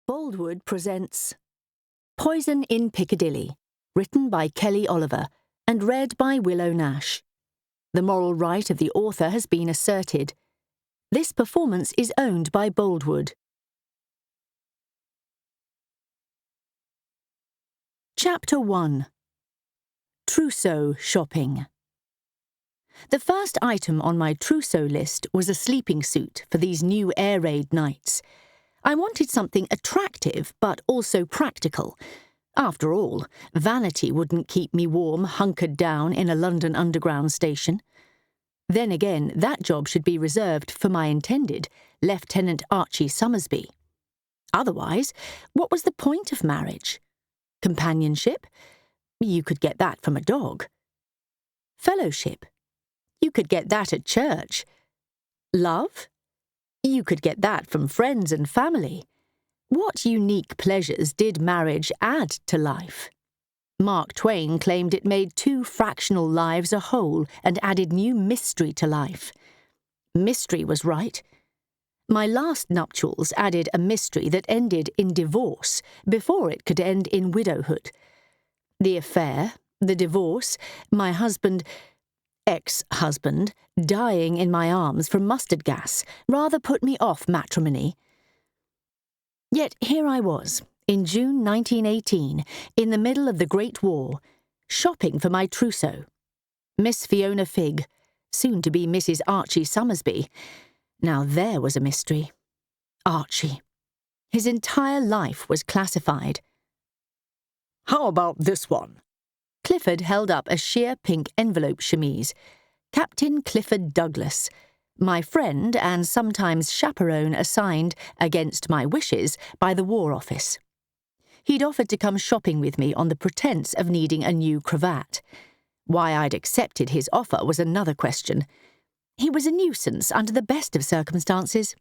Boldwood presents Poison in Piccadilly, written by Kelly Oliver and read by Willow Nash. The moral right of the author has been asserted. This performance is owned by Boldwood. Chapter 1. Trousseau Shopping. The first item on my trousseau list was a sleeping suit for these new air raid nights. I wanted something attractive, but also practical. After all, vanity wouldn't keep me warm, hunkered down in a London Underground station. Then again, that job should be reserved for my intended, Lieutenant Archie Somersby. Otherwise, what was the point of marriage? Companionship? You could get that from a dog. Fellowship? You could get that at church. Love? You could get that from friends and family. What unique pleasures did marriage add to life? Mark Twain claimed it made two fractional lives a whole and added new mystery to life. Mystery was right. My last nuptials added a mystery that ended in divorce before it could end in widowhood. The affair, the divorce, my ex-husband, dying in my arms from mustard gas, rather put me off matrimony. Yet here I was, in June 1918, in the middle of the Great War, shopping for my trousseau. Miss Fiona Figg, soon to be Mrs. Archie Somersby. Now there was a mystery. Archie. His entire life was classified. How about this one? Clifford held up a sheer pink envelope chemise. Captain Clifford Douglas, my friend and sometimes chaperone assigned, against my wishes, by the War Office. He'd offered to come shopping with me on the pretence of needing a new cravat. Why I'd accepted his offer was another question. He was a nuisance under the best of circumstances.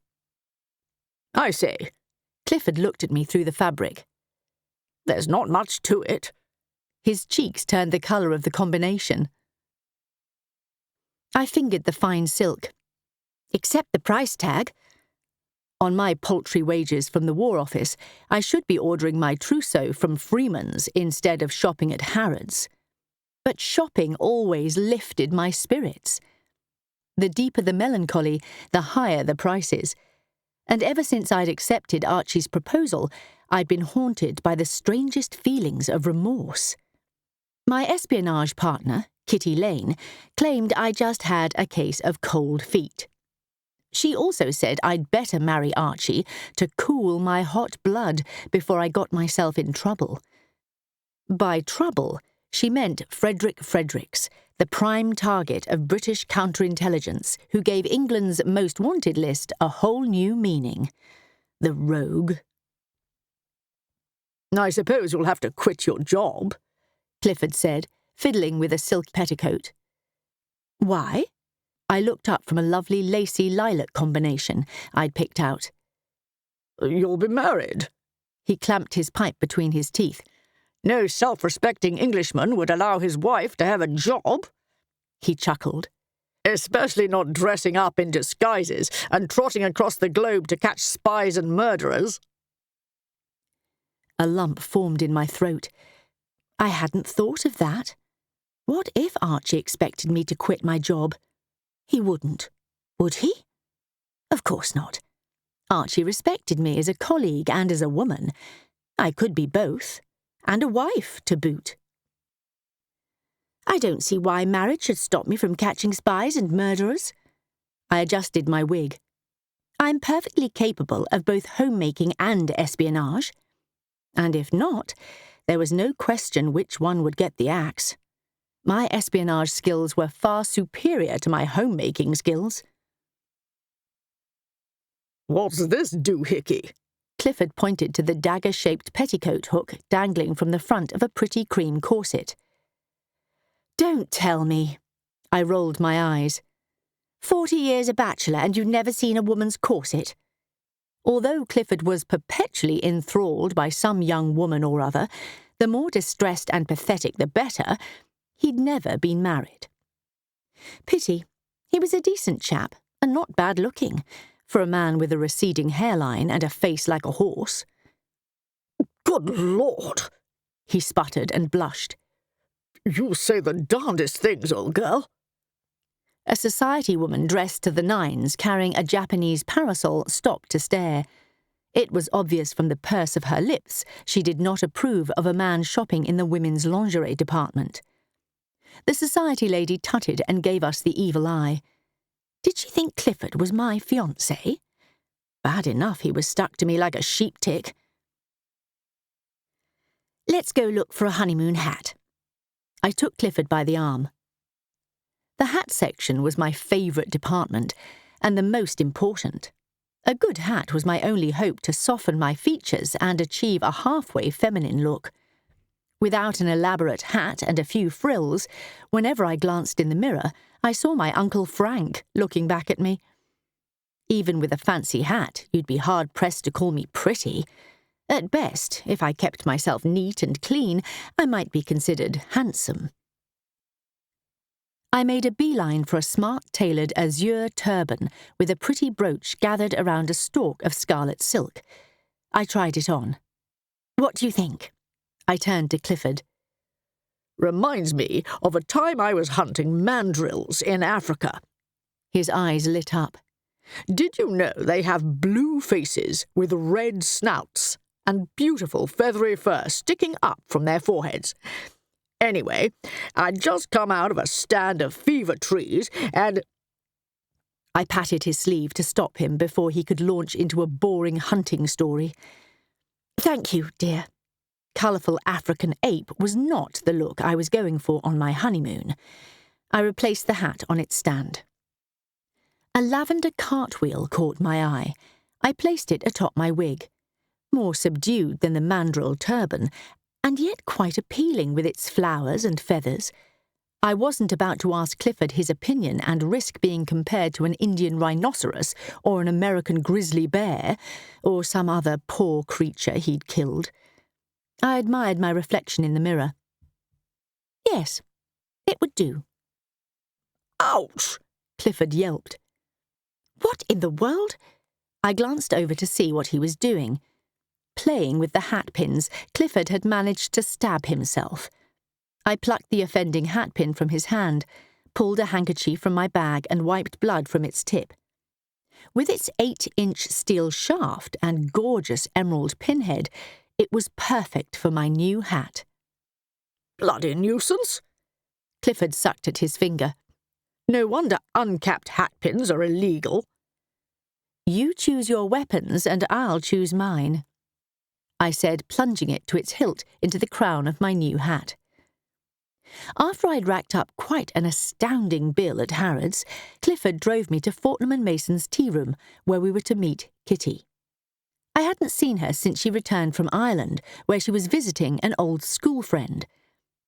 I say. Clifford looked at me through the fabric. There's not much to it. His cheeks turned the colour of the combination. I fingered the fine silk. Except the price tag. On my paltry wages from the War Office, I should be ordering my trousseau from Freeman's instead of shopping at Harrods. But shopping always lifted my spirits. The deeper the melancholy, the higher the prices. And ever since I'd accepted Archie's proposal, I'd been haunted by the strangest feelings of remorse. My espionage partner, Kitty Lane, claimed I just had a case of cold feet. She also said I'd better marry Archie to cool my hot blood before I got myself in trouble. By trouble, she meant Fredrick Fredricks, the prime target of British counterintelligence, who gave England's most wanted list a whole new meaning. The rogue. I suppose you'll have to quit your job, Clifford said, fiddling with a silk petticoat. Why? I looked up from a lovely lacy lilac combination I'd picked out. You'll be married. He clamped his pipe between his teeth. No self-respecting Englishman would allow his wife to have a job. He chuckled. Especially not dressing up in disguises and trotting across the globe to catch spies and murderers. A lump formed in my throat. I hadn't thought of that. What if Archie expected me to quit my job? He wouldn't. Would he? Of course not. Archie respected me as a colleague and as a woman. I could be both. And a wife, to boot. I don't see why marriage should stop me from catching spies and murderers. I adjusted my wig. I'm perfectly capable of both homemaking and espionage. And if not, there was no question which one would get the axe. My espionage skills were far superior to my homemaking skills. What's this doohickey? Clifford pointed to the dagger-shaped petticoat hook dangling from the front of a pretty cream corset. Don't tell me. I rolled my eyes. 40 years a bachelor and you've never seen a woman's corset? Although Clifford was perpetually enthralled by some young woman or other, the more distressed and pathetic the better, he'd never been married. Pity. He was a decent chap, and not bad looking, for a man with a receding hairline and a face like a horse. Good Lord, he sputtered and blushed. You say the darndest things, old girl. A society woman dressed to the nines, carrying a Japanese parasol, stopped to stare. It was obvious from the purse of her lips she did not approve of a man shopping in the women's lingerie department. The society lady tutted and gave us the evil eye. Did she think Clifford was my fiancé? Bad enough he was stuck to me like a sheep-tick. Let's go look for a honeymoon hat. I took Clifford by the arm. The hat section was my favourite department, and the most important. A good hat was my only hope to soften my features and achieve a halfway feminine look. Without an elaborate hat and a few frills, whenever I glanced in the mirror, I saw my Uncle Frank looking back at me. Even with a fancy hat, you'd be hard-pressed to call me pretty. At best, if I kept myself neat and clean, I might be considered handsome. I made a beeline for a smart-tailored azure turban with a pretty brooch gathered around a stalk of scarlet silk. I tried it on. What do you think? I turned to Clifford. Reminds me of a time I was hunting mandrills in Africa. His eyes lit up. Did you know they have blue faces with red snouts and beautiful feathery fur sticking up from their foreheads? Anyway, I'd just come out of a stand of fever trees and... I patted his sleeve to stop him before he could launch into a boring hunting story. Thank you, dear. Colourful African ape was not the look I was going for on my honeymoon. I replaced the hat on its stand. A lavender cartwheel caught my eye. I placed it atop my wig. More subdued than the mandrill turban, and yet quite appealing with its flowers and feathers. I wasn't about to ask Clifford his opinion and risk being compared to an Indian rhinoceros or an American grizzly bear, or some other poor creature he'd killed. I admired my reflection in the mirror. Yes, it would do. Ouch! Clifford yelped. What in the world? I glanced over to see what he was doing. Playing with the hat pins, Clifford had managed to stab himself. I plucked the offending hat pin from his hand, pulled a handkerchief from my bag and wiped blood from its tip. With its 8-inch steel shaft and gorgeous emerald pinhead, it was perfect for my new hat. Bloody nuisance! Clifford sucked at his finger. No wonder uncapped hat pins are illegal. You choose your weapons and I'll choose mine, I said, plunging it to its hilt into the crown of my new hat. After I'd racked up quite an astounding bill at Harrods, Clifford drove me to Fortnum & Mason's tea room, where we were to meet Kitty. I hadn't seen her since she returned from Ireland, where she was visiting an old school friend.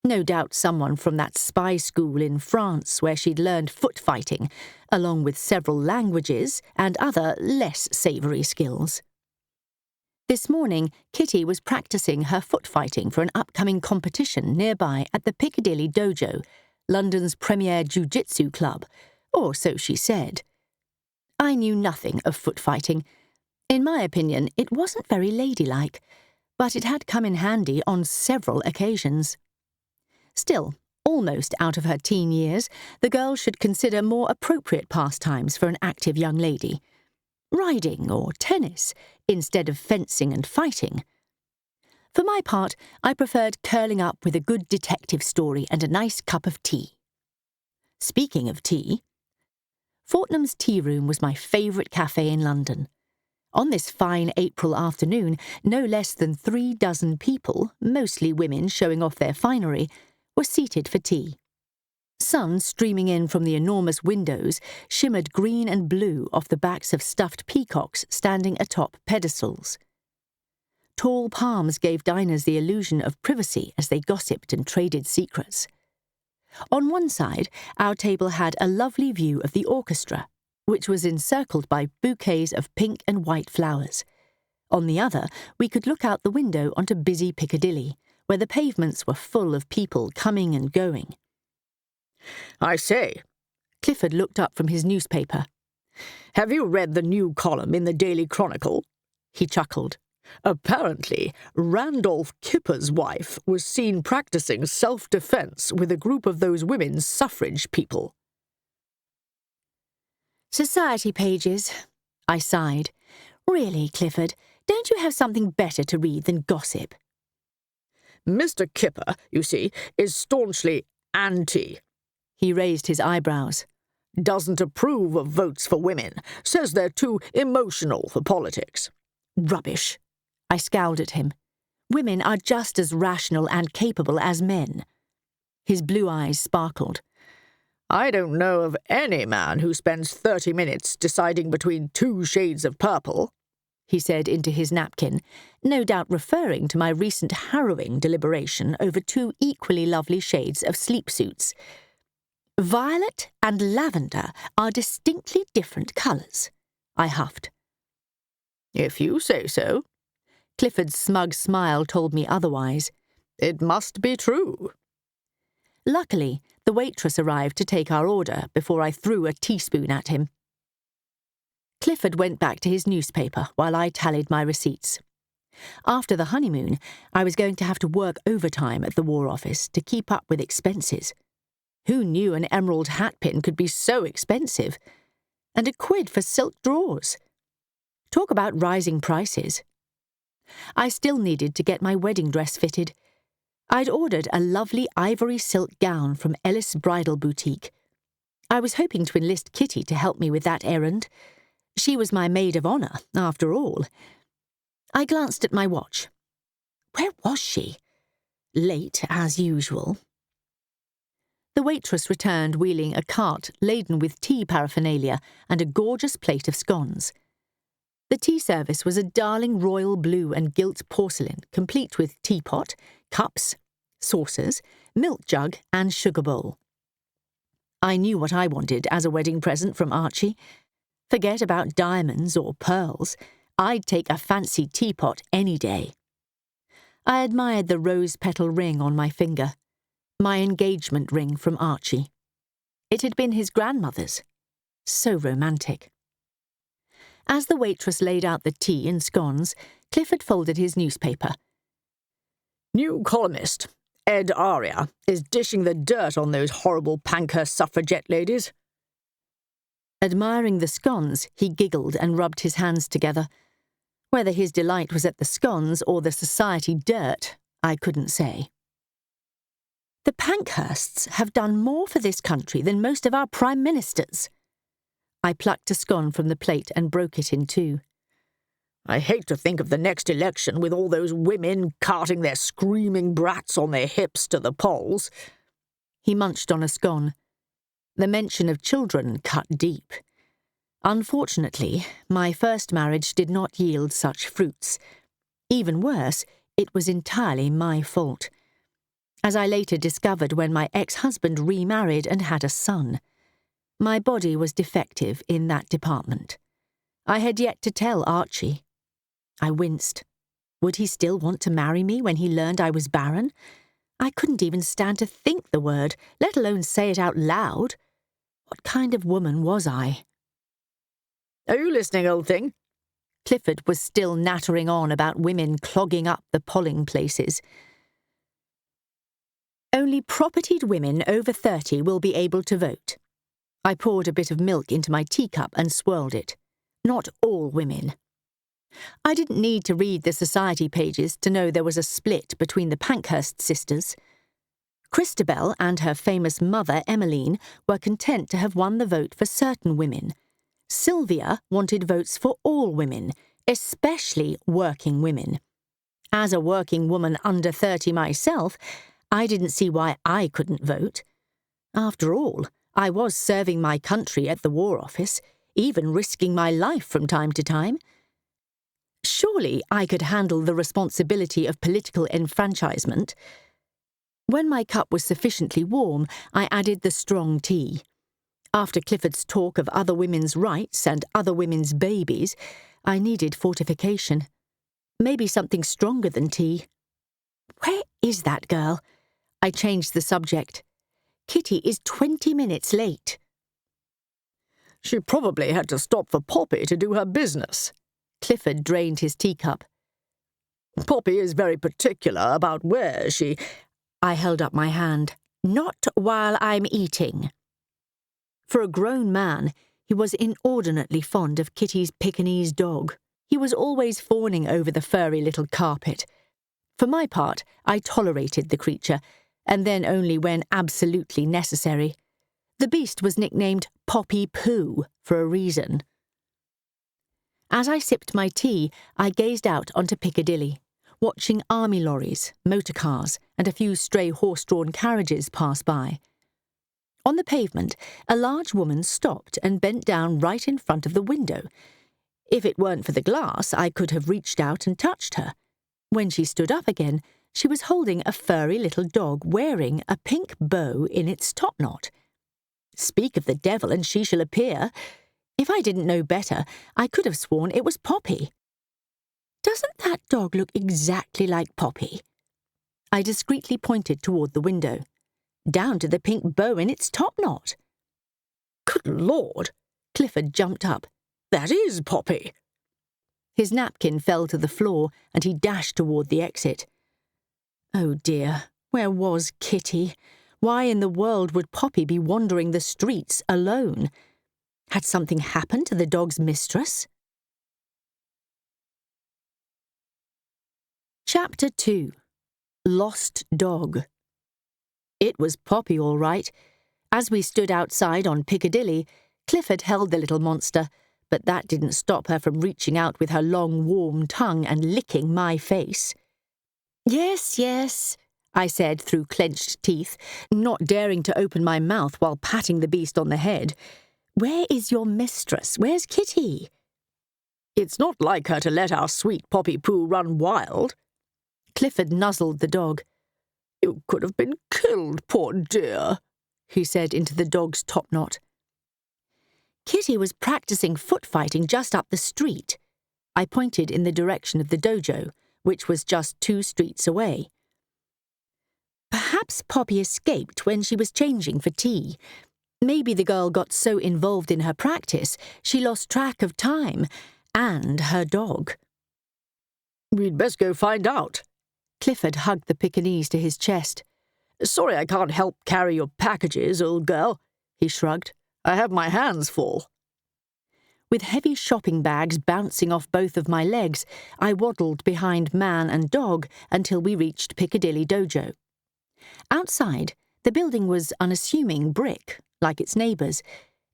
No doubt someone from that spy school in France where she'd learned foot fighting, along with several languages and other less savoury skills. This morning, Kitty was practising her foot fighting for an upcoming competition nearby at the Piccadilly Dojo, London's premier Jujitsu Club, or so she said. I knew nothing of foot fighting. In my opinion, it wasn't very ladylike, but it had come in handy on several occasions. Still, almost out of her teen years, the girl should consider more appropriate pastimes for an active young lady. Riding or tennis, instead of fencing and fighting. For my part, I preferred curling up with a good detective story and a nice cup of tea. Speaking of tea, Fortnum's Tea Room was my favourite cafe in London. On this fine April afternoon, no less than 3 dozen people, mostly women showing off their finery, were seated for tea. Sun streaming in from the enormous windows shimmered green and blue off the backs of stuffed peacocks standing atop pedestals. Tall palms gave diners the illusion of privacy as they gossiped and traded secrets. On one side, our table had a lovely view of the orchestra, which was encircled by bouquets of pink and white flowers. On the other, we could look out the window onto busy Piccadilly, where the pavements were full of people coming and going. I say, Clifford looked up from his newspaper. Have you read the new column in the Daily Chronicle? He chuckled. Apparently, Randolph Kipper's wife was seen practicing self-defense with a group of those women's suffrage people. Society pages, I sighed. Really, Clifford, don't you have something better to read than gossip? Mr. Kipper, you see, is staunchly anti. He raised his eyebrows. Doesn't approve of votes for women, says they're too emotional for politics. Rubbish. I scowled at him. Women are just as rational and capable as men. His blue eyes sparkled. I don't know of any man who spends 30 minutes deciding between 2 shades of purple, he said into his napkin, no doubt referring to my recent harrowing deliberation over 2 equally lovely shades of sleep suits. Violet and lavender are distinctly different colours, I huffed. If you say so. Clifford's smug smile told me otherwise. It must be true. Luckily, the waitress arrived to take our order before I threw a teaspoon at him. Clifford went back to his newspaper while I tallied my receipts. After the honeymoon, I was going to have to work overtime at the War Office to keep up with expenses. Who knew an emerald hatpin could be so expensive? And £1 for silk drawers. Talk about rising prices. I still needed to get my wedding dress fitted. I'd ordered a lovely ivory silk gown from Ellis Bridal Boutique. I was hoping to enlist Kitty to help me with that errand. She was my maid of honour, after all. I glanced at my watch. Where was she? Late, as usual. The waitress returned wheeling a cart laden with tea paraphernalia and a gorgeous plate of scones. The tea service was a darling royal blue and gilt porcelain, complete with teapot, cups, saucers, milk jug and sugar bowl. I knew what I wanted as a wedding present from Archie. Forget about diamonds or pearls. I'd take a fancy teapot any day. I admired the rose-petal ring on my finger, my engagement ring from Archie. It had been his grandmother's. So romantic. As the waitress laid out the tea and scones, Clifford folded his newspaper. New columnist, Ed Aria, is dishing the dirt on those horrible Pankhurst suffragette ladies. Admiring the scones, he giggled and rubbed his hands together. Whether his delight was at the scones or the society dirt, I couldn't say. The Pankhursts have done more for this country than most of our prime ministers. I plucked a scone from the plate and broke it in 2. I hate to think of the next election with all those women carting their screaming brats on their hips to the polls. He munched on a scone. The mention of children cut deep. Unfortunately, my first marriage did not yield such fruits. Even worse, it was entirely my fault. As I later discovered when my ex-husband remarried and had a son. My body was defective in that department. I had yet to tell Archie. I winced. Would he still want to marry me when he learned I was barren? I couldn't even stand to think the word, let alone say it out loud. What kind of woman was I? Are you listening, old thing? Clifford was still nattering on about women clogging up the polling places. Only propertied women over 30 will be able to vote. I poured a bit of milk into my teacup and swirled it. Not all women. I didn't need to read the society pages to know there was a split between the Pankhurst sisters. Christabel and her famous mother, Emmeline, were content to have won the vote for certain women. Sylvia wanted votes for all women, especially working women. As a working woman under 30 myself, I didn't see why I couldn't vote. After all, I was serving my country at the War Office, even risking my life from time to time. Surely I could handle the responsibility of political enfranchisement. When my cup was sufficiently warm, I added the strong tea. After Clifford's talk of other women's rights and other women's babies, I needed fortification. Maybe something stronger than tea. Where is that girl? I changed the subject. Kitty is 20 minutes late. She probably had to stop for Poppy to do her business. Clifford drained his teacup. Poppy is very particular about where she—" I held up my hand. "Not while I'm eating." For a grown man, he was inordinately fond of Kitty's Pekingese dog. He was always fawning over the furry little carpet. For my part, I tolerated the creature, and then only when absolutely necessary. The beast was nicknamed Poppy Poo for a reason. As I sipped my tea, I gazed out onto Piccadilly, watching army lorries, motor cars, and a few stray horse-drawn carriages pass by. On the pavement, a large woman stopped and bent down right in front of the window. If it weren't for the glass, I could have reached out and touched her. When she stood up again, she was holding a furry little dog wearing a pink bow in its topknot. Speak of the devil and she shall appear. If I didn't know better, I could have sworn it was Poppy. "Doesn't that dog look exactly like Poppy?" I discreetly pointed toward the window. "Down to the pink bow in its topknot." "Good Lord!" Clifford jumped up. "That is Poppy!" His napkin fell to the floor and he dashed toward the exit. Oh dear, where was Kitty? Why in the world would Poppy be wandering the streets alone? Had something happened to the dog's mistress? Chapter 2. Lost Dog. It was Poppy, all right. As we stood outside on Piccadilly, Clifford held the little monster, but that didn't stop her from reaching out with her long, warm tongue and licking my face. "Yes, yes," I said through clenched teeth, not daring to open my mouth while patting the beast on the head. "Where is your mistress? Where's Kitty?" "It's not like her to let our sweet Poppy Poo run wild." Clifford nuzzled the dog. "You could have been killed, poor dear," he said into the dog's topknot. Kitty was practicing foot fighting just up the street. I pointed in the direction of the dojo, which was just 2 streets away. Perhaps Poppy escaped when she was changing for tea. Maybe the girl got so involved in her practice she lost track of time and her dog. "We'd best go find out." Clifford hugged the Pekingese to his chest. "Sorry I can't help carry your packages, old girl," he shrugged. "I have my hands full." With heavy shopping bags bouncing off both of my legs, I waddled behind man and dog until we reached Piccadilly Dojo. Outside, the building was unassuming brick, like its neighbours.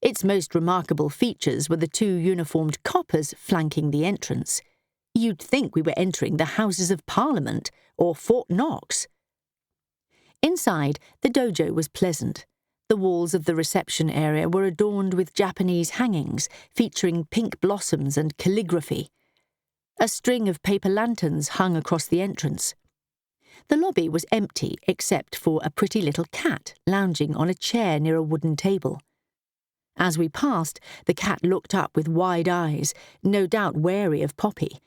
Its most remarkable features were the 2 uniformed coppers flanking the entrance. You'd think we were entering the Houses of Parliament or Fort Knox. Inside, the dojo was pleasant. The walls of the reception area were adorned with Japanese hangings featuring pink blossoms and calligraphy. A string of paper lanterns hung across the entrance. The lobby was empty except for a pretty little cat lounging on a chair near a wooden table. As we passed, the cat looked up with wide eyes, no doubt wary of Poppy.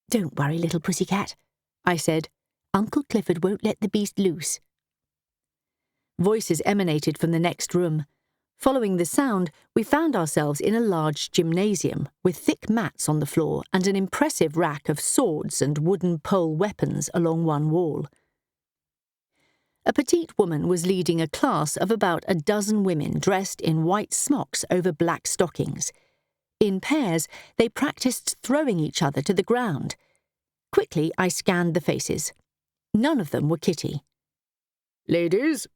"Don't worry, little pussycat," I said. "Uncle Clifford won't let the beast loose." Voices emanated from the next room. Following the sound, we found ourselves in a large gymnasium with thick mats on the floor and an impressive rack of swords and wooden pole weapons along one wall. A petite woman was leading a class of about a dozen women dressed in white smocks over black stockings. In pairs, they practiced throwing each other to the ground. Quickly, I scanned the faces. None of them were Kitty. "Ladies,"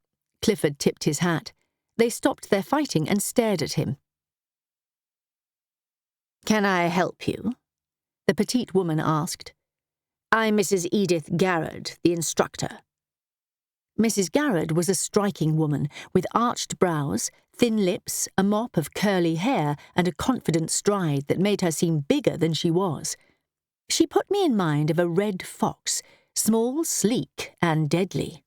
Clifford tipped his hat. They stopped their fighting and stared at him. "Can I help you?" the petite woman asked. "I'm Mrs. Edith Garrard, the instructor." Mrs. Garrard was a striking woman with arched brows, thin lips, a mop of curly hair, and a confident stride that made her seem bigger than she was. She put me in mind of a red fox, small, sleek, and deadly.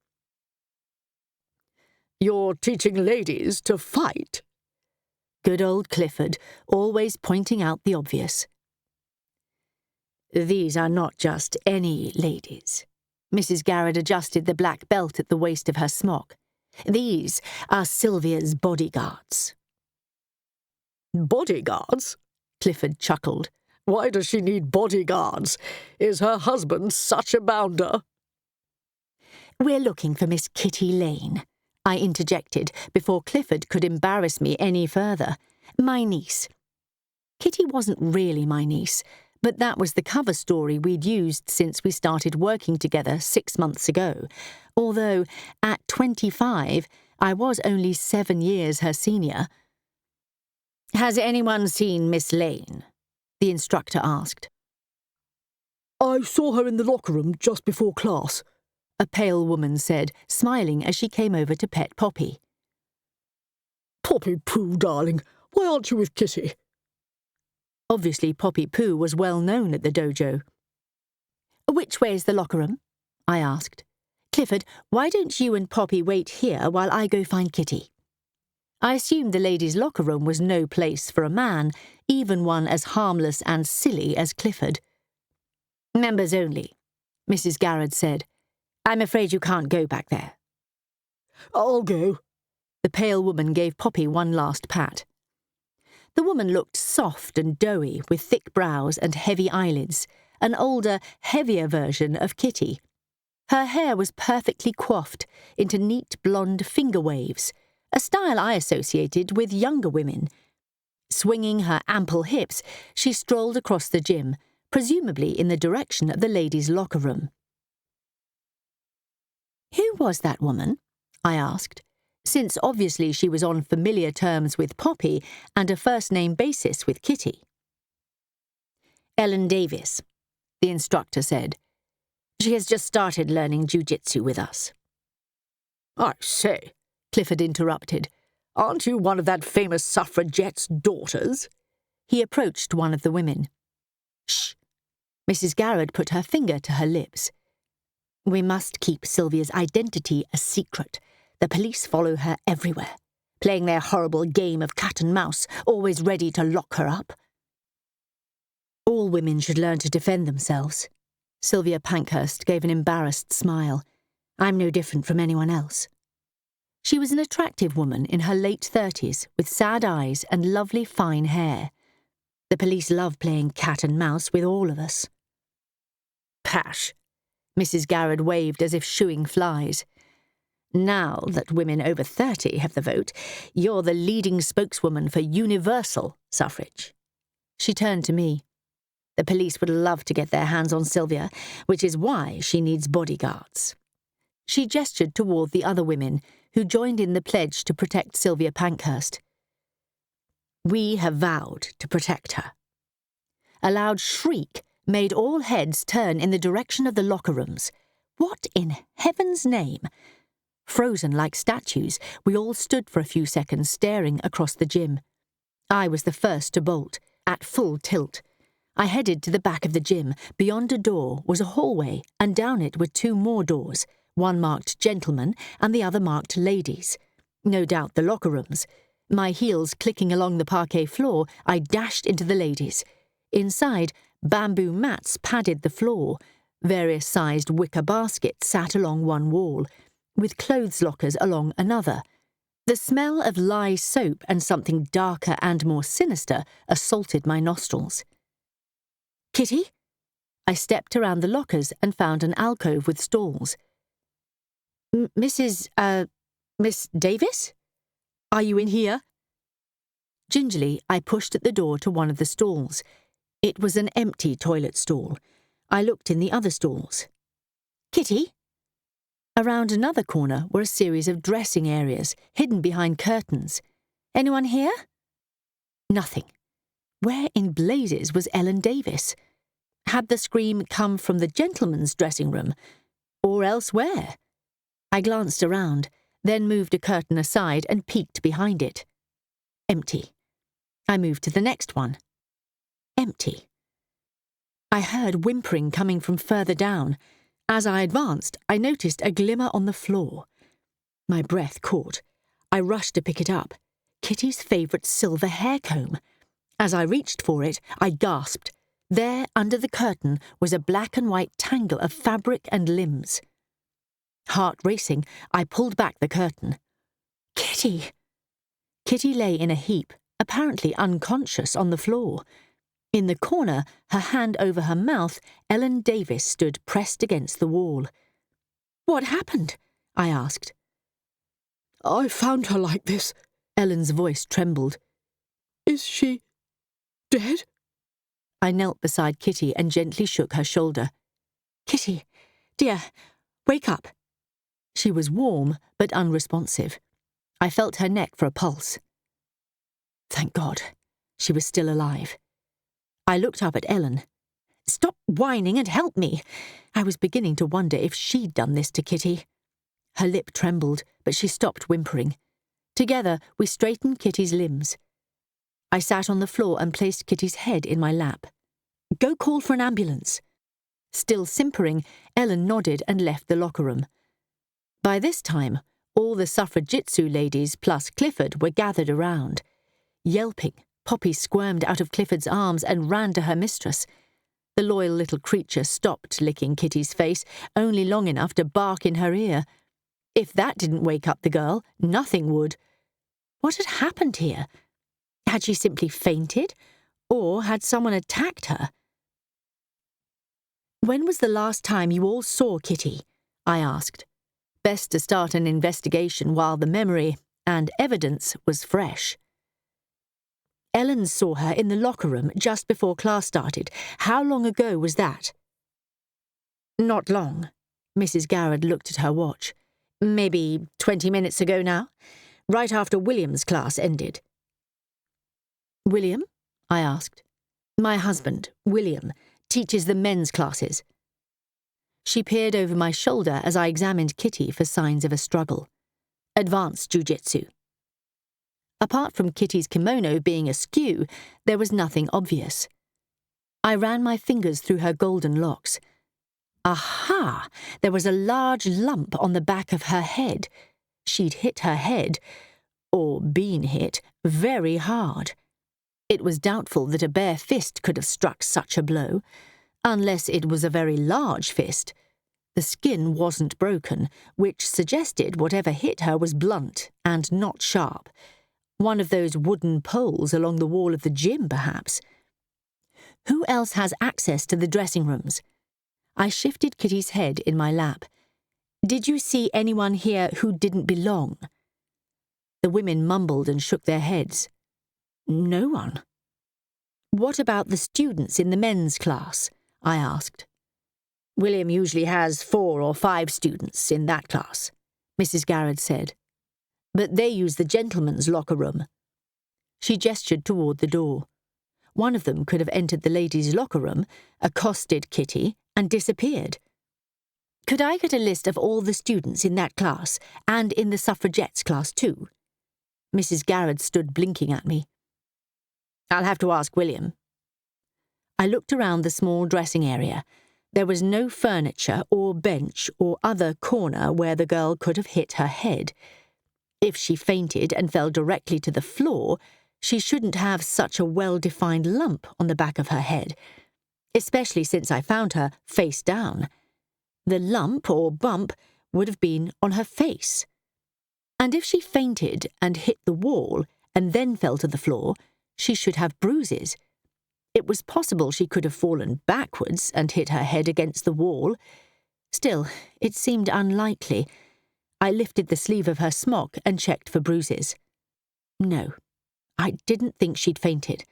"You're teaching ladies to fight?" Good old Clifford, always pointing out the obvious. "These are not just any ladies." Mrs. Garrard adjusted the black belt at the waist of her smock. "These are Sylvia's bodyguards." "Bodyguards?" Clifford chuckled. Why does she need bodyguards? Is her husband such a bounder? We're looking for Miss Kitty Lane, I interjected before Clifford could embarrass me any further. My niece. Kitty wasn't really my niece, but that was the cover story we'd used since we started working together 6 months ago, although at 25 I was only 7 years her senior. "Has anyone seen Miss Lane?" the instructor asked. "I saw her in the locker room just before class," a pale woman said, smiling as she came over to pet Poppy. "Poppy Poo, darling, why aren't you with Kitty?" Obviously Poppy Poo was well known at the dojo. "Which way is the locker room?" I asked. "Clifford, why don't you and Poppy wait here while I go find Kitty?" I assumed the ladies' locker room was no place for a man, even one as harmless and silly as Clifford. "Members only," Mrs. Garrett said. "I'm afraid you can't go back there." "I'll go." The pale woman gave Poppy one last pat. The woman looked soft and doughy with thick brows and heavy eyelids, an older, heavier version of Kitty. Her hair was perfectly coiffed into neat blonde finger waves, a style I associated with younger women. Swinging her ample hips, she strolled across the gym, presumably in the direction of the ladies' locker room. "Who was that woman?" I asked, since obviously she was on familiar terms with Poppy and a first-name basis with Kitty. "Ellen Davis," the instructor said. "She has just started learning jujitsu with us." "I say," Clifford interrupted. "Aren't you one of that famous suffragette's daughters?" He approached one of the women. "Shh." Mrs. Garrett put her finger to her lips. "We must keep Sylvia's identity a secret. The police follow her everywhere, playing their horrible game of cat and mouse, always ready to lock her up." "All women should learn to defend themselves." Sylvia Pankhurst gave an embarrassed smile. "I'm no different from anyone else." She was an attractive woman in her late 30s with sad eyes and lovely fine hair. "The police love playing cat and mouse with all of us." "Pash," Mrs. Garrett waved as if shooing flies. "Now that women over 30 have the vote, you're the leading spokeswoman for universal suffrage." She turned to me. "The police would love to get their hands on Sylvia, which is why she needs bodyguards." She gestured toward the other women, who joined in the pledge to protect Sylvia Pankhurst. "We have vowed to protect her." A loud shriek made all heads turn in the direction of the locker rooms. What in heaven's name? Frozen like statues, we all stood for a few seconds staring across the gym. I was the first to bolt, at full tilt. I headed to the back of the gym. Beyond a door was a hallway, and down it were 2 more doors, one marked gentlemen and the other marked ladies. No doubt the locker rooms. My heels clicking along the parquet floor, I dashed into the ladies. Inside, bamboo mats padded the floor. Various sized wicker baskets sat along one wall, with clothes lockers along another. The smell of lye soap and something darker and more sinister assaulted my nostrils. "Kitty?" I stepped around the lockers and found an alcove with stalls. Miss Davis? Are you in here?" Gingerly, I pushed at the door to one of the stalls. It was an empty toilet stall. I looked in the other stalls. "Kitty?" Around another corner were a series of dressing areas, hidden behind curtains. "Anyone here?" Nothing. Where in blazes was Ellen Davis? Had the scream come from the gentleman's dressing room? Or elsewhere? I glanced around, then moved a curtain aside and peeked behind it. Empty. I moved to the next one. Empty. I heard whimpering coming from further down. As I advanced, I noticed a glimmer on the floor. My breath caught. I rushed to pick it up. Kitty's favourite silver hair comb. As I reached for it, I gasped. There, under the curtain, was a black and white tangle of fabric and limbs. Heart racing, I pulled back the curtain. "Kitty!" Kitty lay in a heap, apparently unconscious on the floor. In the corner, her hand over her mouth, Ellen Davis stood pressed against the wall. "What happened?" I asked. "I found her like this." Ellen's voice trembled. "Is she dead?" I knelt beside Kitty and gently shook her shoulder. "Kitty, dear, wake up." She was warm but unresponsive. I felt her neck for a pulse. Thank God, she was still alive. I looked up at Ellen. "Stop whining and help me." I was beginning to wonder if she'd done this to Kitty. Her lip trembled, but she stopped whimpering. Together, we straightened Kitty's limbs. I sat on the floor and placed Kitty's head in my lap. "Go call for an ambulance." Still simpering, Ellen nodded and left the locker room. By this time, all the suffragitsu ladies plus Clifford were gathered around. Yelping, Poppy squirmed out of Clifford's arms and ran to her mistress. The loyal little creature stopped licking Kitty's face, only long enough to bark in her ear. If that didn't wake up the girl, nothing would. What had happened here? Had she simply fainted? Or had someone attacked her? "When was the last time you all saw Kitty?" I asked. Best to start an investigation while the memory and evidence was fresh. "Ellen saw her in the locker room just before class started. How long ago was that?" "Not long." Mrs. Garrett looked at her watch. "Maybe 20 minutes ago now, right after William's class ended." "William?" I asked. "My husband, William, teaches the men's classes." She peered over my shoulder as I examined Kitty for signs of a struggle. "Advanced jujitsu." Apart from Kitty's kimono being askew, there was nothing obvious. I ran my fingers through her golden locks. Aha! There was a large lump on the back of her head. She'd hit her head, or been hit, very hard. It was doubtful that a bare fist could have struck such a blow, unless it was a very large fist. The skin wasn't broken, which suggested whatever hit her was blunt and not sharp. One of those wooden poles along the wall of the gym, perhaps. Who else has access to the dressing rooms? I shifted Kitty's head in my lap. Did you see anyone here who didn't belong? The women mumbled and shook their heads. No one. What about the students in the men's class? I asked. William usually has 4 or 5 students in that class, Mrs. Garrett said. But they use the gentlemen's locker room. She gestured toward the door. One of them could have entered the ladies' locker room, accosted Kitty, and disappeared. Could I get a list of all the students in that class, and in the suffragettes class too? Mrs. Garrett stood blinking at me. I'll have to ask William. I looked around the small dressing area. There was no furniture or bench or other corner where the girl could have hit her head. If she fainted and fell directly to the floor, she shouldn't have such a well-defined lump on the back of her head, especially since I found her face down. The lump or bump would have been on her face. And if she fainted and hit the wall and then fell to the floor, she should have bruises. It was possible she could have fallen backwards and hit her head against the wall. Still, it seemed unlikely. I lifted the sleeve of her smock and checked for bruises. No, I didn't think she'd fainted.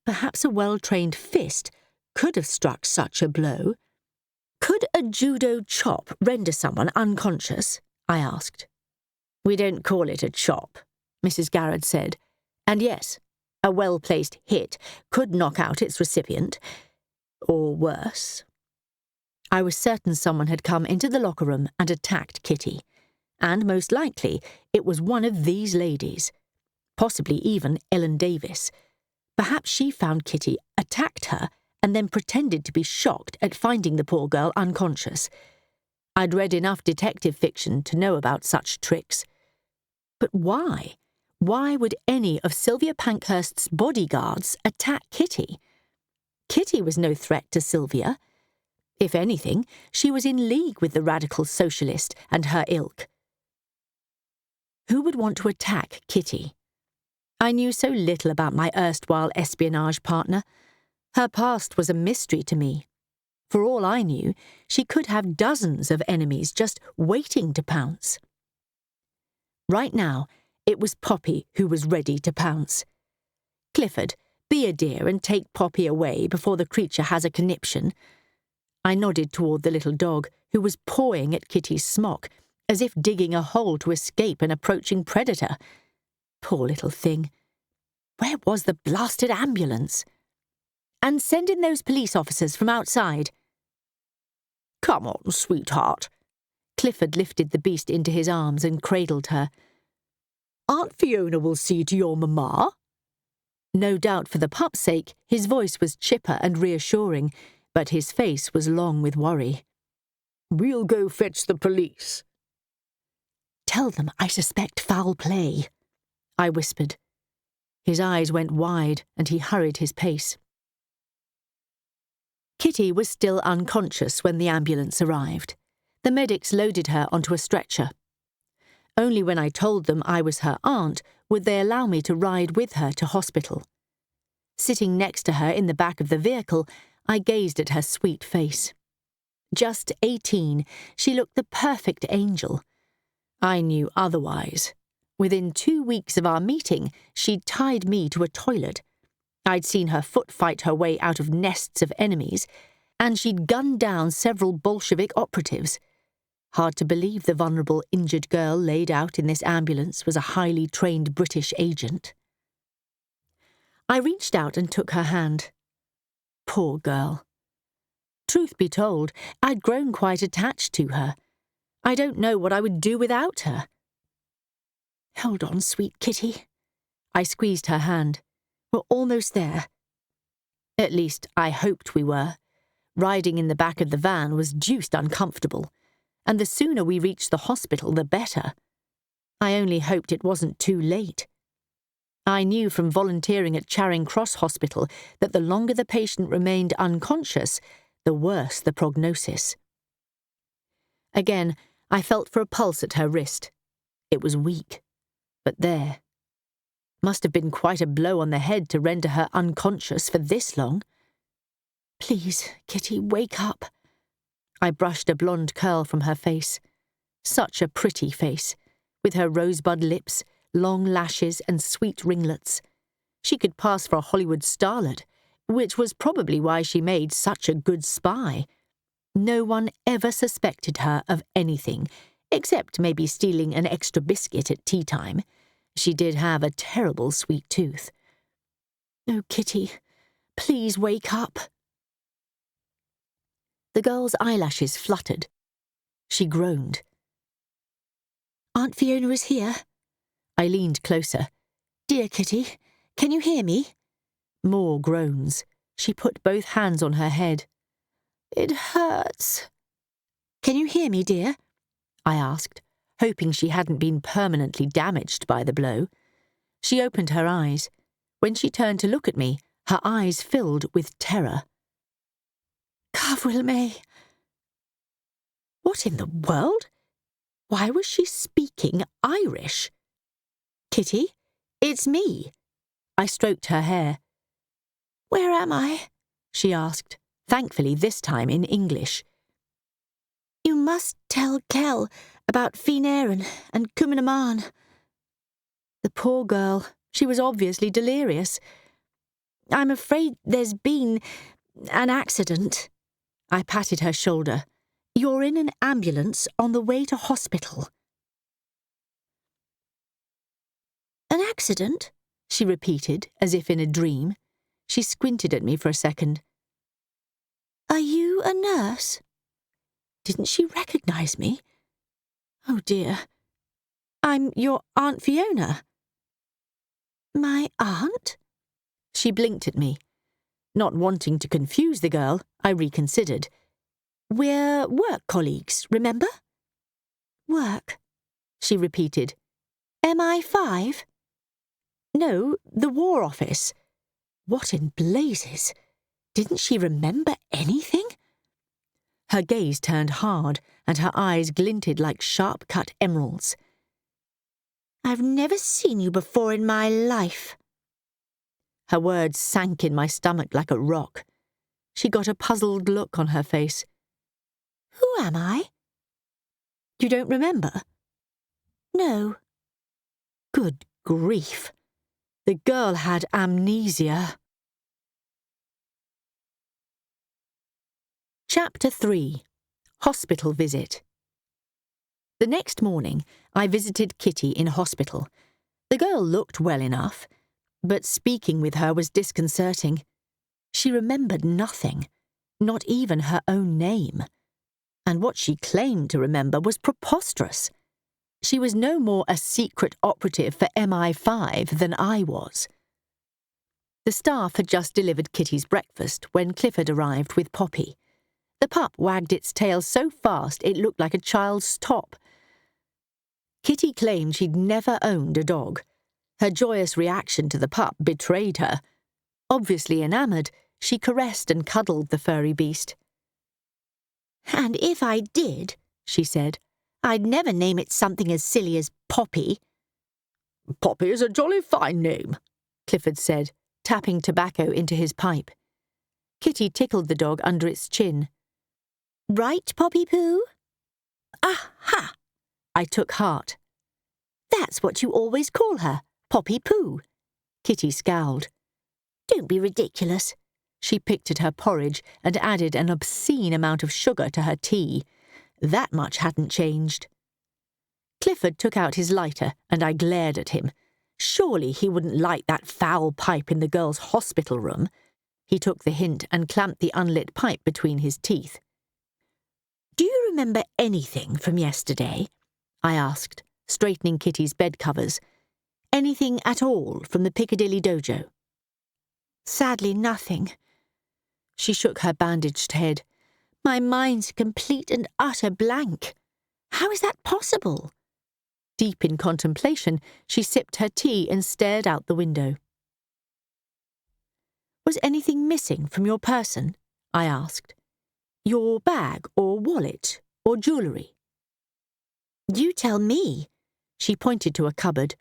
Perhaps a well-trained fist could have struck such a blow. Could a judo chop render someone unconscious? I asked. We don't call it a chop, Mrs. Garrett said. And yes, a well-placed hit could knock out its recipient. Or worse. I was certain someone had come into the locker room and attacked Kitty. And most likely, it was one of these ladies. Possibly even Ellen Davis. Perhaps she found Kitty, attacked her, and then pretended to be shocked at finding the poor girl unconscious. I'd read enough detective fiction to know about such tricks. But why? Why would any of Sylvia Pankhurst's bodyguards attack Kitty? Kitty was no threat to Sylvia. If anything, she was in league with the radical socialist and her ilk. Who would want to attack Kitty? I knew so little about my erstwhile espionage partner. Her past was a mystery to me. For all I knew, she could have dozens of enemies just waiting to pounce. Right now, it was Poppy who was ready to pounce. Clifford, be a dear and take Poppy away before the creature has a conniption. I nodded toward the little dog, who was pawing at Kitty's smock, as if digging a hole to escape an approaching predator. Poor little thing. Where was the blasted ambulance? And send in those police officers from outside. Come on, sweetheart. Clifford lifted the beast into his arms and cradled her. Aunt Fiona will see to your mamma. No doubt for the pup's sake, his voice was chipper and reassuring, but his face was long with worry. We'll go fetch the police. Tell them I suspect foul play, I whispered. His eyes went wide and he hurried his pace. Kitty was still unconscious when the ambulance arrived. The medics loaded her onto a stretcher. Only when I told them I was her aunt would they allow me to ride with her to hospital. Sitting next to her in the back of the vehicle, I gazed at her sweet face. Just 18, she looked the perfect angel. I knew otherwise. Within 2 weeks of our meeting, she'd tied me to a toilet. I'd seen her foot fight her way out of nests of enemies, and she'd gunned down several Bolshevik operatives. Hard to believe the vulnerable injured girl laid out in this ambulance was a highly trained British agent. I reached out and took her hand. Poor girl. Truth be told, I'd grown quite attached to her. I don't know what I would do without her. Hold on, sweet Kitty. I squeezed her hand. We're almost there. At least, I hoped we were. Riding in the back of the van was deuced uncomfortable, and the sooner we reached the hospital, the better. I only hoped it wasn't too late. I knew from volunteering at Charing Cross Hospital that the longer the patient remained unconscious, the worse the prognosis. Again, I felt for a pulse at her wrist. It was weak, but there. Must have been quite a blow on the head to render her unconscious for this long. Please, Kitty, wake up. I brushed a blonde curl from her face. Such a pretty face, with her rosebud lips, long lashes and sweet ringlets. She could pass for a Hollywood starlet, which was probably why she made such a good spy. No one ever suspected her of anything, except maybe stealing an extra biscuit at tea time. She did have a terrible sweet tooth. Oh, Kitty, please wake up. The girl's eyelashes fluttered. She groaned. Aunt Fiona is here. I leaned closer. Dear Kitty, can you hear me? More groans. She put both hands on her head. It hurts. Can you hear me, dear? I asked, hoping she hadn't been permanently damaged by the blow. She opened her eyes. When she turned to look at me, her eyes filled with terror. Carville May. What in the world? Why was she speaking Irish? Kitty, it's me. I stroked her hair. Where am I? She asked, thankfully this time in English. You must tell Kell about Fín Éireann and Cumann. The poor girl, she was obviously delirious. I'm afraid there's been an accident. I patted her shoulder. You're in an ambulance on the way to hospital. An accident? She repeated, as if in a dream. She squinted at me for a second. Are you a nurse? Didn't she recognise me? Oh dear. I'm your Aunt Fiona. My aunt? She blinked at me. Not wanting to confuse the girl, I reconsidered. We're work colleagues, remember? Work, she repeated. MI5? No, the War Office. What in blazes? Didn't she remember anything? Her gaze turned hard, and her eyes glinted like sharp-cut emeralds. I've never seen you before in my life. Her words sank in my stomach like a rock. She got a puzzled look on her face. Who am I? You don't remember? No. Good grief. The girl had amnesia. Chapter 3. Hospital Visit. The next morning, I visited Kitty in hospital. The girl looked well enough, but speaking with her was disconcerting. She remembered nothing, not even her own name. And what she claimed to remember was preposterous. She was no more a secret operative for MI5 than I was. The staff had just delivered Kitty's breakfast when Clifford arrived with Poppy. The pup wagged its tail so fast it looked like a child's top. Kitty claimed she'd never owned a dog. Her joyous reaction to the pup betrayed her. Obviously enamoured, she caressed and cuddled the furry beast. And if I did, she said, I'd never name it something as silly as Poppy. Poppy is a jolly fine name, Clifford said, tapping tobacco into his pipe. Kitty tickled the dog under its chin. Right, Poppy Poo? Aha! I took heart. That's what you always call her, Poppy Poo. Kitty scowled. Don't be ridiculous. She picked at her porridge and added an obscene amount of sugar to her tea. That much hadn't changed. Clifford took out his lighter and I glared at him. Surely he wouldn't light that foul pipe in the girl's hospital room. He took the hint and clamped the unlit pipe between his teeth. Do you remember anything from yesterday? I asked, straightening Kitty's bed covers. Anything at all from the Piccadilly dojo? Sadly, nothing. She shook her bandaged head. My mind's a complete and utter blank. How is that possible? Deep in contemplation, she sipped her tea and stared out the window. Was anything missing from your person? I asked. Your bag or wallet or jewellery? You tell me. She pointed to a cupboard.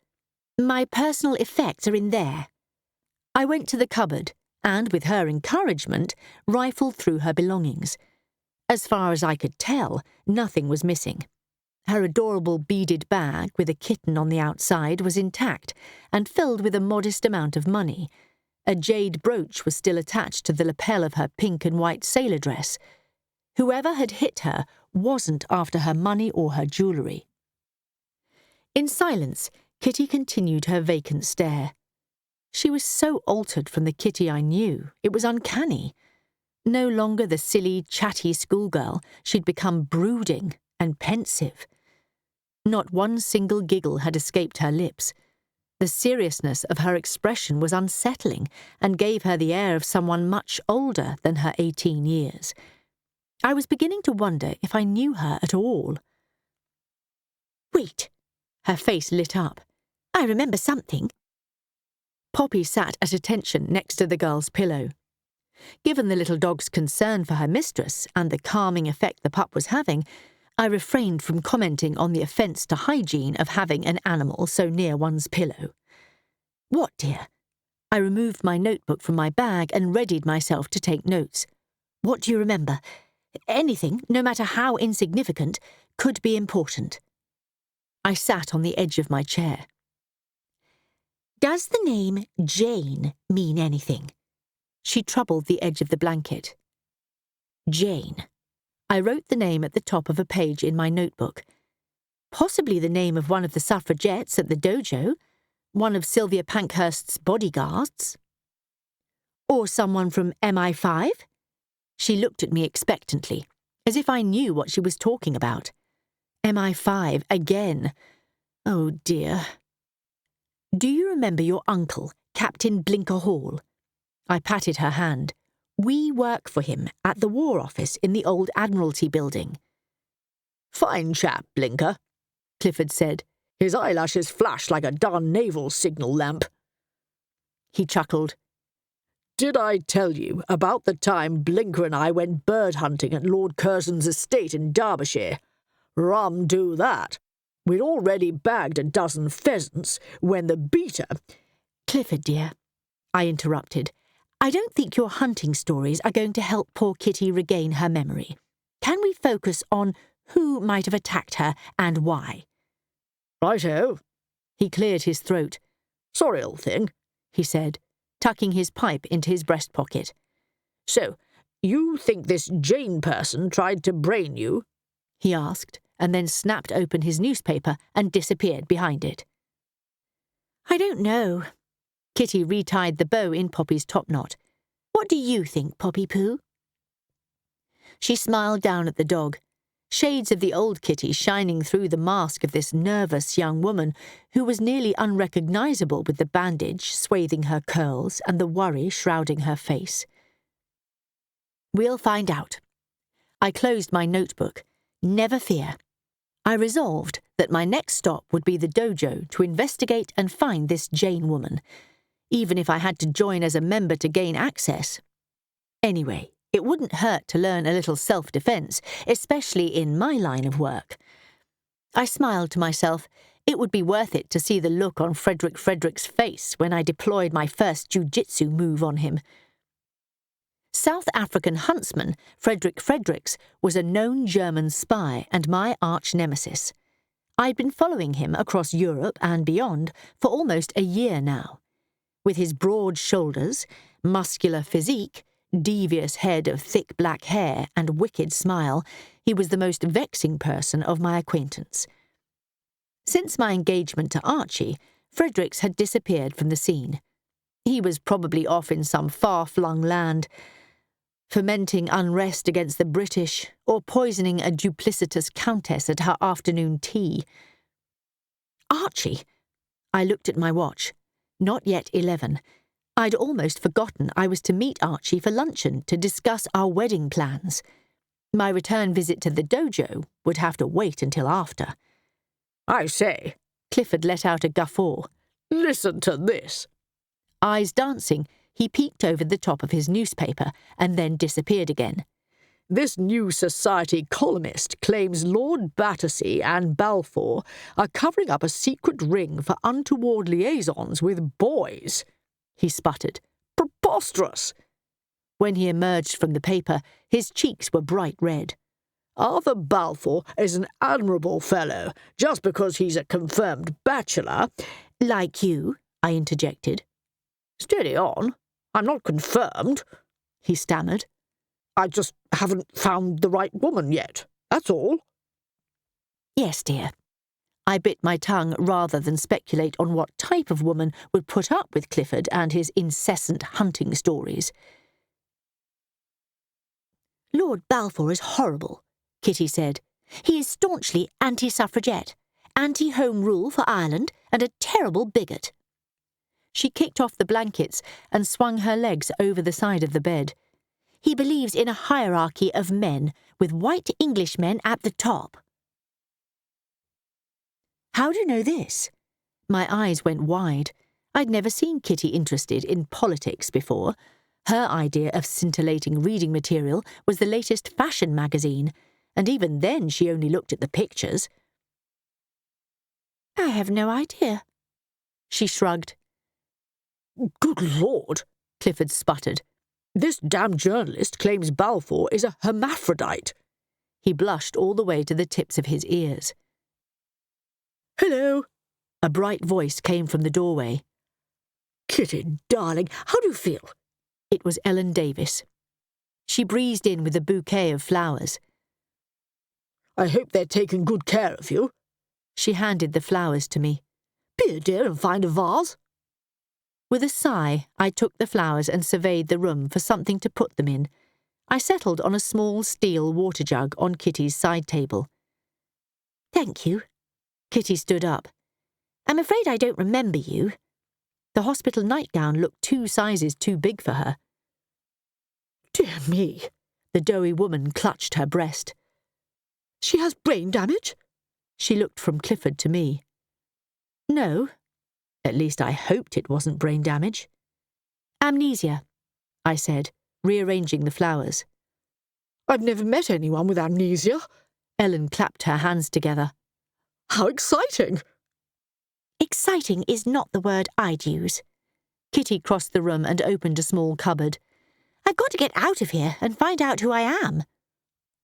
My personal effects are in there. I went to the cupboard and, with her encouragement, rifled through her belongings. As far as I could tell, nothing was missing. Her adorable beaded bag with a kitten on the outside was intact and filled with a modest amount of money. A jade brooch was still attached to the lapel of her pink and white sailor dress. Whoever had hit her wasn't after her money or her jewellery. In silence, Kitty continued her vacant stare. She was so altered from the Kitty I knew, it was uncanny. No longer the silly, chatty schoolgirl, she'd become brooding and pensive. Not one single giggle had escaped her lips. The seriousness of her expression was unsettling and gave her the air of someone much older than her 18 years. I was beginning to wonder if I knew her at all. Wait. Her face lit up. I remember something. Poppy sat at attention next to the girl's pillow. Given the little dog's concern for her mistress and the calming effect the pup was having, I refrained from commenting on the offence to hygiene of having an animal so near one's pillow. What, dear? I removed my notebook from my bag and readied myself to take notes. What do you remember? Anything, no matter how insignificant, could be important. I sat on the edge of my chair. Does the name Jane mean anything? She troubled the edge of the blanket. Jane. I wrote the name at the top of a page in my notebook. Possibly the name of one of the suffragettes at the dojo, one of Sylvia Pankhurst's bodyguards. Or someone from MI5? She looked at me expectantly, as if I knew what she was talking about. MI5 again. Oh dear. Do you remember your uncle, Captain Blinker Hall? I patted her hand. We work for him at the War Office in the old Admiralty building. Fine chap, Blinker, Clifford said. His eyelashes flash like a darn naval signal lamp. He chuckled. Did I tell you about the time Blinker and I went bird hunting at Lord Curzon's estate in Derbyshire? Rum do that. We'd already bagged a dozen pheasants when the beater— Clifford, dear, I interrupted, I don't think your hunting stories are going to help poor Kitty regain her memory. Can we focus on who might have attacked her and why? Righto. He cleared his throat. Sorry, old thing, he said, tucking his pipe into his breast pocket. So, you think this Jane person tried to brain you? He asked, and then snapped open his newspaper and disappeared behind it. I don't know. Kitty retied the bow in Poppy's topknot. What do you think, Poppy Poo? She smiled down at the dog, shades of the old Kitty shining through the mask of this nervous young woman who was nearly unrecognisable with the bandage swathing her curls and the worry shrouding her face. We'll find out. I closed my notebook. Never fear. I resolved that my next stop would be the dojo to investigate and find this Jane woman, even if I had to join as a member to gain access. Anyway, it wouldn't hurt to learn a little self-defence, especially in my line of work. I smiled to myself. It would be worth it to see the look on Fredrick Fredricks' face when I deployed my first jujitsu move on him. South African huntsman Fredrick Fredricks was a known German spy and my arch-nemesis. I'd been following him across Europe and beyond for almost a year now. With his broad shoulders, muscular physique, devious head of thick black hair and wicked smile, he was the most vexing person of my acquaintance. Since my engagement to Archie, Fredricks had disappeared from the scene. He was probably off in some far-flung land, fomenting unrest against the British or poisoning a duplicitous countess at her afternoon tea. Archie! I looked at my watch. Not yet 11. I'd almost forgotten I was to meet Archie for luncheon to discuss our wedding plans. My return visit to the dojo would have to wait until after. I say, Clifford let out a guffaw. Listen to this. Eyes dancing, he peeked over the top of his newspaper and then disappeared again. This New Society columnist claims Lord Battersea and Balfour are covering up a secret ring for untoward liaisons with boys, he sputtered. Preposterous! When he emerged from the paper, his cheeks were bright red. Arthur Balfour is an admirable fellow, just because he's a confirmed bachelor. Like you, I interjected. Steady on. I'm not confirmed, he stammered. I just haven't found the right woman yet, that's all. Yes, dear. I bit my tongue rather than speculate on what type of woman would put up with Clifford and his incessant hunting stories. Lord Balfour is horrible, Kitty said. He is staunchly anti-suffragette, anti-Home Rule for Ireland, and a terrible bigot. She kicked off the blankets and swung her legs over the side of the bed. He believes in a hierarchy of men, with white Englishmen at the top. How do you know this? My eyes went wide. I'd never seen Kitty interested in politics before. Her idea of scintillating reading material was the latest fashion magazine, and even then she only looked at the pictures. I have no idea. She shrugged. Good Lord, Clifford sputtered. This damn journalist claims Balfour is a hermaphrodite. He blushed all the way to the tips of his ears. Hello. A bright voice came from the doorway. Kitty, darling, how do you feel? It was Ellen Davis. She breezed in with a bouquet of flowers. I hope they're taking good care of you. She handed the flowers to me. Be a dear and find a vase. With a sigh, I took the flowers and surveyed the room for something to put them in. I settled on a small steel water jug on Kitty's side table. Thank you. Kitty stood up. I'm afraid I don't remember you. The hospital nightgown looked 2 sizes too big for her. Dear me, the doughy woman clutched her breast. She has brain damage? She looked from Clifford to me. No. At least I hoped it wasn't brain damage. Amnesia, I said, rearranging the flowers. I've never met anyone with amnesia. Ellen clapped her hands together. How exciting! Exciting is not the word I'd use. Kitty crossed the room and opened a small cupboard. I've got to get out of here and find out who I am.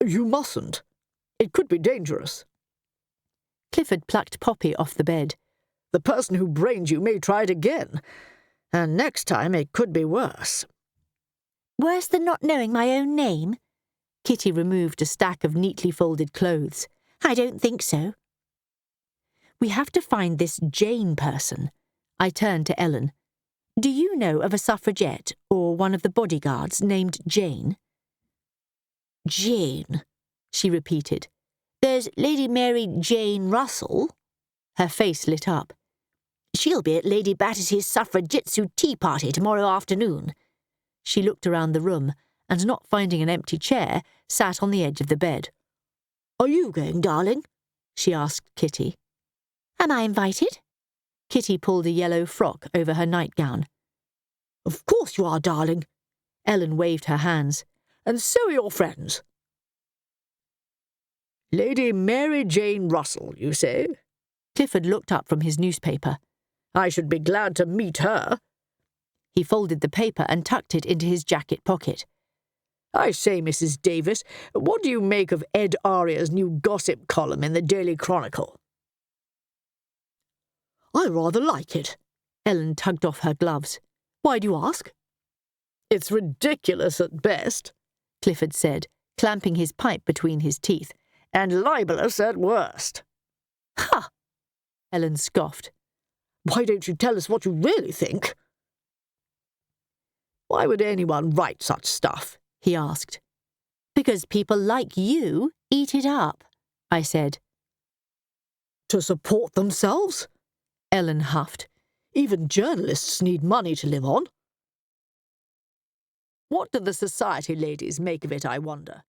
You mustn't. It could be dangerous. Clifford plucked Poppy off the bed. The person who brained you may try it again, and next time it could be worse. Worse than not knowing my own name? Kitty removed a stack of neatly folded clothes. I don't think so. We have to find this Jane person. I turned to Ellen. Do you know of a suffragette or one of the bodyguards named Jane? Jane, she repeated. There's Lady Mary Jane Russell. Her face lit up. She'll be at Lady Battersea's suffragette tea party tomorrow afternoon. She looked around the room and, not finding an empty chair, sat on the edge of the bed. Are you going, darling? She asked Kitty. Am I invited? Kitty pulled a yellow frock over her nightgown. Of course you are, darling. Ellen waved her hands. And so are your friends. Lady Mary Jane Russell, you say? Clifford looked up from his newspaper. I should be glad to meet her. He folded the paper and tucked it into his jacket pocket. I say, Mrs. Davis, what do you make of Ed Aria's new gossip column in the Daily Chronicle? I rather like it. Ellen tugged off her gloves. Why do you ask? It's ridiculous at best, Clifford said, clamping his pipe between his teeth. And libelous at worst. Ha! Ellen scoffed. Why don't you tell us what you really think? Why would anyone write such stuff? He asked. Because people like you eat it up, I said. To support themselves? Ellen huffed. Even journalists need money to live on. What do the society ladies make of it, I wonder?